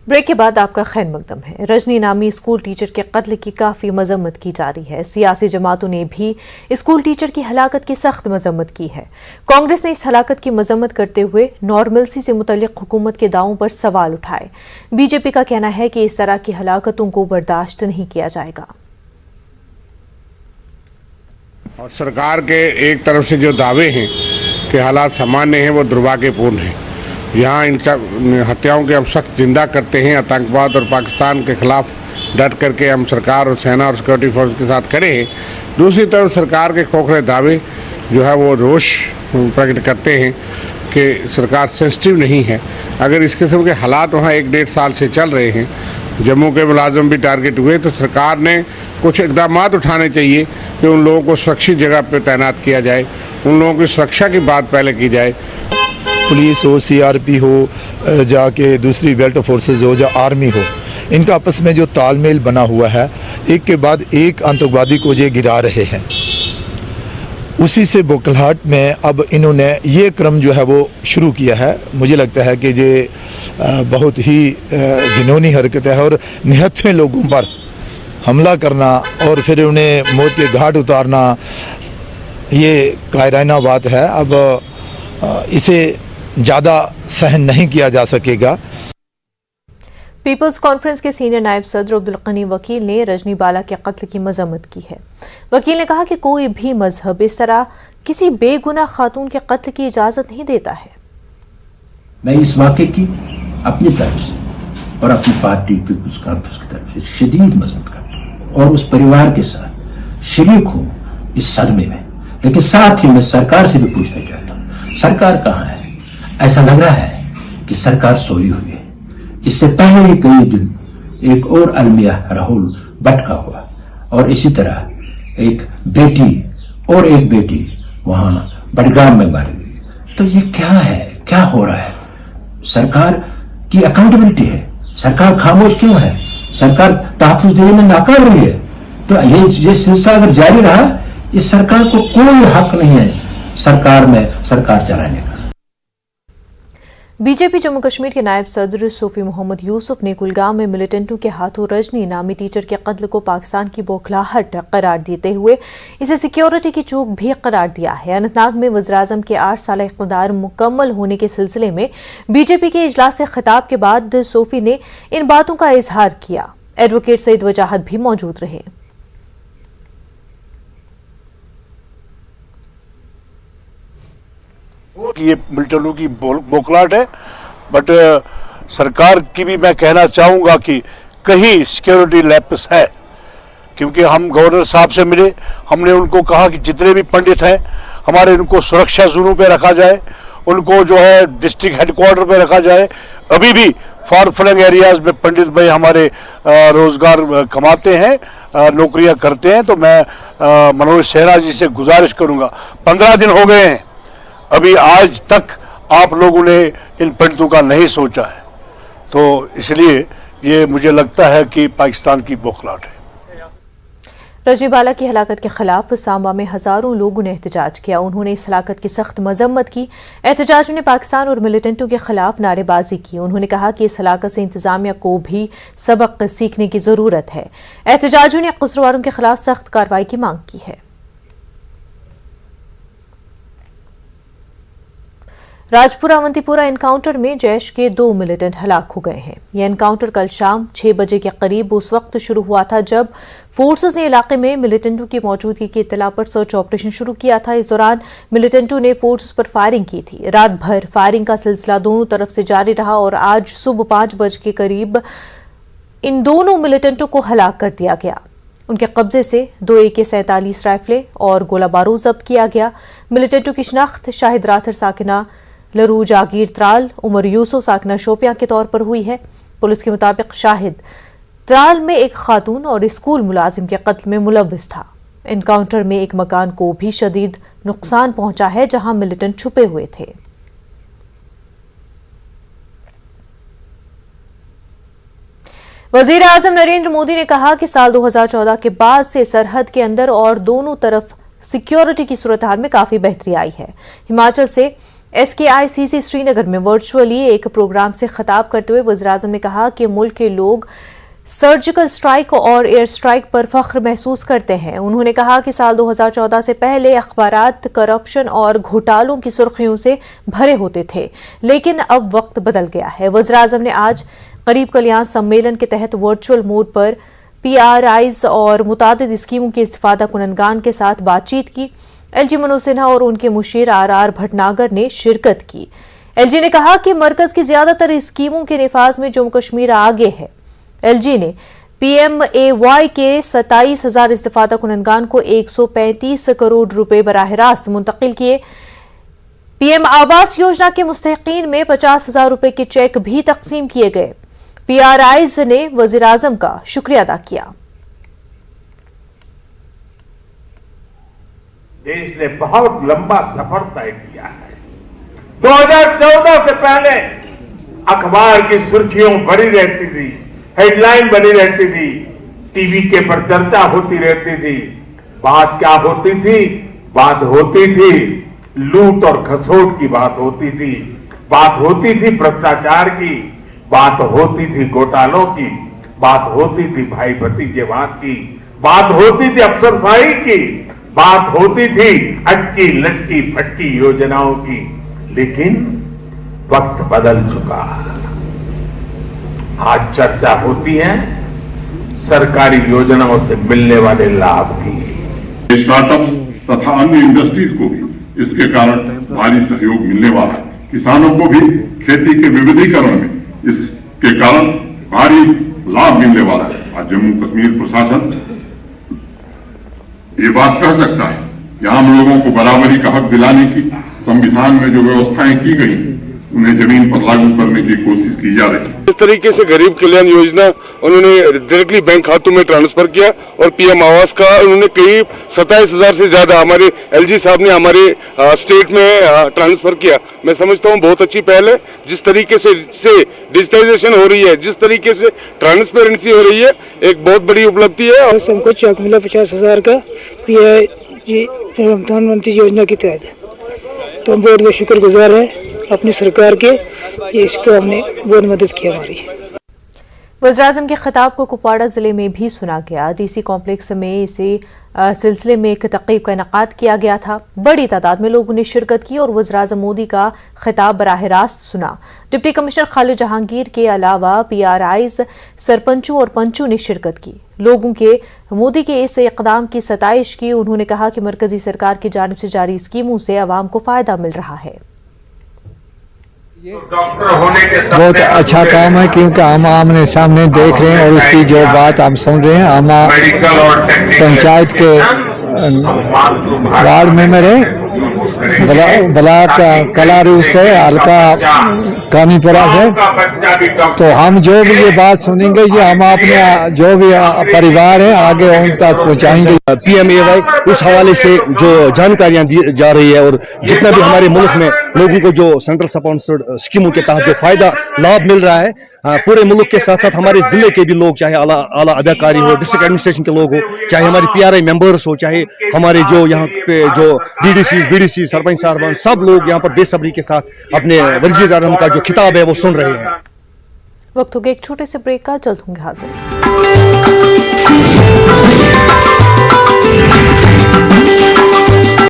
Break के बाद आपका खैर मकदम है। रजनी नामी स्कूल टीचर के कत्ल की काफी मजम्मत की जा रही है। सियासी जमातों ने भी स्कूल टीचर की हलाकत की सख्त मजम्मत की है। कांग्रेस ने इस हलाकत की मजम्मत करते हुए नॉर्मलसी से मुतल्लिक हुकूमत के दावों पर सवाल उठाए। बीजेपी का कहना है कि इस तरह की हलाकतों को बर्दाश्त नहीं किया जाएगा। और सरकार के एक तरफ से जो दावे हैं कि हालात सामान्य हैं वो दुर्भाग्यपूर्ण हैं। यहाँ इन सब हत्याओं के हम सख्त निंदा करते हैं। आतंकवाद और पाकिस्तान के खिलाफ डट करके हम सरकार और सेना और सिक्योरिटी फोर्स के साथ खड़े हैं। दूसरी तरफ सरकार के खोखले दावे जो है वो रोष प्रकट करते हैं कि सरकार सेंसिटिव नहीं है। अगर इस किस्म के हालात वहाँ 1-1.5 साल से चल रहे हैं, जम्मू के मुलाजिम भी टारगेट हुए, तो सरकार ने कुछ इकदाम उठाने चाहिए कि उन लोगों को सुरक्षित जगह पर तैनात किया जाए, उन लोगों की सुरक्षा की बात पहले की जाए। पुलिस हो, सीआरपी हो, जाके दूसरी बेल्ट फोर्सेस हो, या आर्मी हो, इनका आपस में जो तालमेल बना हुआ है, एक के बाद एक आतंकवादी को ये गिरा रहे हैं। उसी से बौखलाहट में अब इन्होंने ये क्रम जो है वो शुरू किया है। मुझे लगता है कि ये बहुत ही घिनौनी हरकत है और निहत्थे लोगों पर हमला करना और फिर उन्हें मौत के घाट उतारना, ये कायराना बात है। अब इसे ज़्यादा सहन नहीं किया जा सकेगा। पीपल्स कॉन्फ्रेंस के सीनियर नायब सदर अब्दुल गनी वकील ने रजनी बाला के कत्ल की मजम्मत की है। वकील ने कहा कि कोई भी मजहब इस तरह किसी बेगुनाह खातून के कत्ल की इजाजत नहीं देता है। मैं इस वाक़े की अपनी तरफ से और अपनी पार्टी पीपल्स कॉन्फ्रेंस की तरफ से शदीद मजम्मत करता हूँ और उस परिवार के साथ शरीक हूँ इस सदमे में। लेकिन साथ ही मैं सरकार से भी पूछना चाहता हूँ, सरकार कहाँ है? ऐसा लग रहा है कि सरकार सोई हुई है। इससे पहले ही कई दिन एक और अलमिया राहुल भट्ट का हुआ और इसी तरह एक बेटी वहां बडगाम में मारी गई। तो ये क्या है, क्या हो रहा है? सरकार की अकाउंटेबिलिटी है, सरकार खामोश क्यों है? सरकार तहफ्फुज़ देने में नाकाम रही है। तो ये सिलसिला अगर जारी रहा, इस सरकार को कोई हक नहीं है सरकार चलाने का। बीजेपी जम्मू कश्मीर के नायब सदर सूफी मोहम्मद यूसुफ ने कुलगाम में मिलिटेंटों के हाथों रजनी नामी टीचर के कत्ल को पाकिस्तान की बौखलाहट करार देते हुए इसे सिक्योरिटी की चूक भी करार दिया है। अनंतनाग में वज़ीर-ए-आज़म के 8 साल इक़्तिदार मुकम्मल होने के सिलसिले में बीजेपी के इजलास से खिताब के बाद सूफी ने इन बातों का इजहार किया। एडवोकेट सईद वजाहत भी मौजूद रहे। ये मिलिटेंटों की बौखलाहट है, बट सरकार की भी मैं कहना चाहूँगा कि कहीं सिक्योरिटी लैप्स है, क्योंकि हम गवर्नर साहब से मिले, हमने उनको कहा कि जितने भी पंडित हैं हमारे, उनको सुरक्षा जोनों पे रखा जाए, उनको जो है डिस्ट्रिक्ट हेडक्वार्टर पे रखा जाए। अभी भी फार फ्लंग एरियाज में पंडित भाई हमारे रोजगार कमाते हैं, नौकरियां करते हैं। तो मैं मनोज सिन्हा जी से गुजारिश करूँगा, 15 दिन हो गए हैं, अभी आज तक आप लोगों ने इन पंडितों का नहीं सोचा है। तो इसलिए ये मुझे लगता है कि पाकिस्तान की बौखलाहट है। रजनी बाला की हलाकत के खिलाफ सांबा में हजारों लोगों ने एहतजाज किया। उन्होंने इस हलाकत की सख्त मजम्मत की। एहतजाज में पाकिस्तान और मिलिटेंटों के खिलाफ नारेबाजी की। उन्होंने कहा कि इस हलाकत से इंतजामिया को भी सबक सीखने की जरूरत है। एहतजाजों ने कसूरवारों के खिलाफ सख्त कार्रवाई की मांग की है। राजपुरा अवंतीपुरा एनकाउंटर में जैश के 2 मिलिटेंट हलाक हो गए हैं। यह एनकाउंटर कल शाम 6 बजे के करीब उस वक्त शुरू हुआ था जब फोर्सेस ने इलाके में मिलिटेंटों की मौजूदगी की इत्तला पर सर्च ऑपरेशन शुरू किया था। इस दौरान मिलिटेंटों ने फोर्सेस पर फायरिंग की थी। रात भर फायरिंग का सिलसिला दोनों तरफ से जारी रहा और आज सुबह 5 बजे के करीब इन दोनों मिलिटेंटों को हलाक कर दिया गया। उनके कब्जे से 2 AK-47 राइफलें और गोला बारूद जब्त किया गया। मिलिटेंटों की शिनाख्त शाहिद राथर साकिना लरू जागीर त्राल, उमर यूसुफ साकना शोपियां के तौर पर हुई है। पुलिस के मुताबिक शाहिद त्राल में एक खातून और स्कूल मुलाजिम के कत्ल में मुलव्विस था। एनकाउंटर में एक मकान को भी शदीद नुकसान पहुंचा है जहां मिलिटेंट छुपे हुए थे। वज़ीर-ए-आज़म नरेंद्र मोदी ने कहा कि साल 2014 के बाद से सरहद के अंदर और दोनों तरफ सिक्योरिटी की सूरत हाल में काफी बेहतरी आई है। हिमाचल से SKICC श्रीनगर में वर्चुअली एक प्रोग्राम से खिताब करते हुए वज़ीर-ए-आज़म ने कहा कि मुल्क के लोग सर्जिकल स्ट्राइक और एयर स्ट्राइक पर फख्र महसूस करते हैं। उन्होंने कहा कि साल 2014 से पहले अखबारात करप्शन और घोटालों की सुर्खियों से भरे होते थे, लेकिन अब वक्त बदल गया है। वज़ीर-ए-आज़म ने आज गरीब कल्याण सम्मेलन के तहत वर्चुअल मोड पर PRIs और मुतादिद स्कीमों के इस्तिफादा कुनंदगान के साथ बातचीत की। LG मनोज सिन्हा और उनके मुशीर RR भटनागर ने शिरकत की। LG ने कहा कि मरकज की ज्यादातर स्कीमों के निफाज में जम्मू कश्मीर आगे है। LG ने PMAY के 27,000 इस्तिफादा कुनंदगान को 135 करोड़ रुपए बराह रास्त मुंतकिल किए। PM आवास योजना के मुस्तहिकीन में 50,000 रुपए के चेक भी तकसीम किए गए। PRIs ने वज़ीर-ए-आज़म का शुक्रिया अदा किया। देश ने बहुत लंबा सफर तय किया है। 2014 से पहले अखबार की सुर्खियों बनी रहती थी, हेडलाइन बनी रहती थी, टीवी के पर चर्चा होती रहती थी। बात क्या होती थी? बात होती थी लूट और खसोट की बात होती थी, बात होती थी भ्रष्टाचार की, बात होती थी घोटालों की, बात होती थी भाई भतीजेवाद की, बात होती थी अफसरशाही की, बात होती थी अटकी लटकी फटकी योजनाओं की। लेकिन वक्त बदल चुका। आज चर्चा होती है सरकारी योजनाओं से मिलने वाले लाभ की। स्टार्टअप तथा अन्य इंडस्ट्रीज को भी इसके कारण भारी सहयोग मिलने वाला है। किसानों को भी खेती के विविधीकरण में इसके कारण भारी लाभ मिलने वाला है। आज जम्मू कश्मीर प्रशासन ये बात कह सकता है कि आम लोगों को बराबरी का हक दिलाने की संविधान में जो व्यवस्थाएं की गई उन्हें जमीन पर लागू करने की कोशिश की जा रही है। इस तरीके से गरीब कल्याण योजना उन्होंने डायरेक्टली बैंक खातों में ट्रांसफर किया और PM आवास का उन्होंने करीब 27,000 से ज्यादा हमारे LG साहब ने हमारे स्टेट में ट्रांसफर किया। मैं समझता हूँ बहुत अच्छी पहल है। जिस तरीके से डिजिटाइजेशन हो रही है, जिस तरीके से ट्रांसपेरेंसी हो रही है, एक बहुत बड़ी उपलब्धि है। हमको चेक मिला 50,000 का प्रधानमंत्री योजना के तहत, तो हम बहुत शुक्रगुजार है अपनी सरकार के। इसको हमने बहुत मदद की हमारी। वज़ीर-ए-आज़म के खिताब को कुपवाड़ा जिले में भी सुना गया। DC कॉम्प्लेक्स में इसी सिलसिले में एक तक़रीब का इनेकाद किया गया था। बड़ी तादाद में लोगों ने शिरकत की और वज़ीर-ए-आज़म मोदी का खिताब बराह रास्त सुना। डिप्टी कमिश्नर खालिद जहांगीर के अलावा PRIs, सरपंचों और पंचों ने शिरकत की। लोगों के मोदी के इस इक़दाम की सताइश की। उन्होंने कहा कि मरकजी सरकार की जानिब से जारी स्कीमों से अवाम को फायदा मिल रहा है। बहुत अच्छा काम है क्योंकि हम आमने सामने देख रहे हैं और उसकी जो बात हम सुन रहे हैं। हम पंचायत के वार्ड मेंबर है ब्लॉक कलारू से हल्का कानीपुरा से, तो हम जो भी ये बात सुनेंगे ये हम अपने जो भी परिवार है आगे उन तक पहुँचाएंगे। PMAY उस हवाले से जो जानकारियां दी जा रही है और जितना भी हमारे मुल्क में लोगों को जो सेंट्रल स्पॉन्सर्ड स्कीमों के तहत जो फायदा लाभ मिल रहा है, पूरे मुल्क के साथ साथ हमारे जिले के भी लोग, चाहे आला अदाकारी हो, डिस्ट्रिक्ट एडमिनिस्ट्रेशन के लोग हो, चाहे हमारे PRI मेंबर्स हो, चाहे हमारे जो यहाँ पे जो BDC सरपंच साहबान, सब लोग यहाँ पर बेसब्री के साथ अपने वज़ीर-ए-आज़म का जो खिताब है वो सुन रहे हैं। वक्त हो गया एक छोटे से ब्रेक का, जल्द होंगे हाजिर।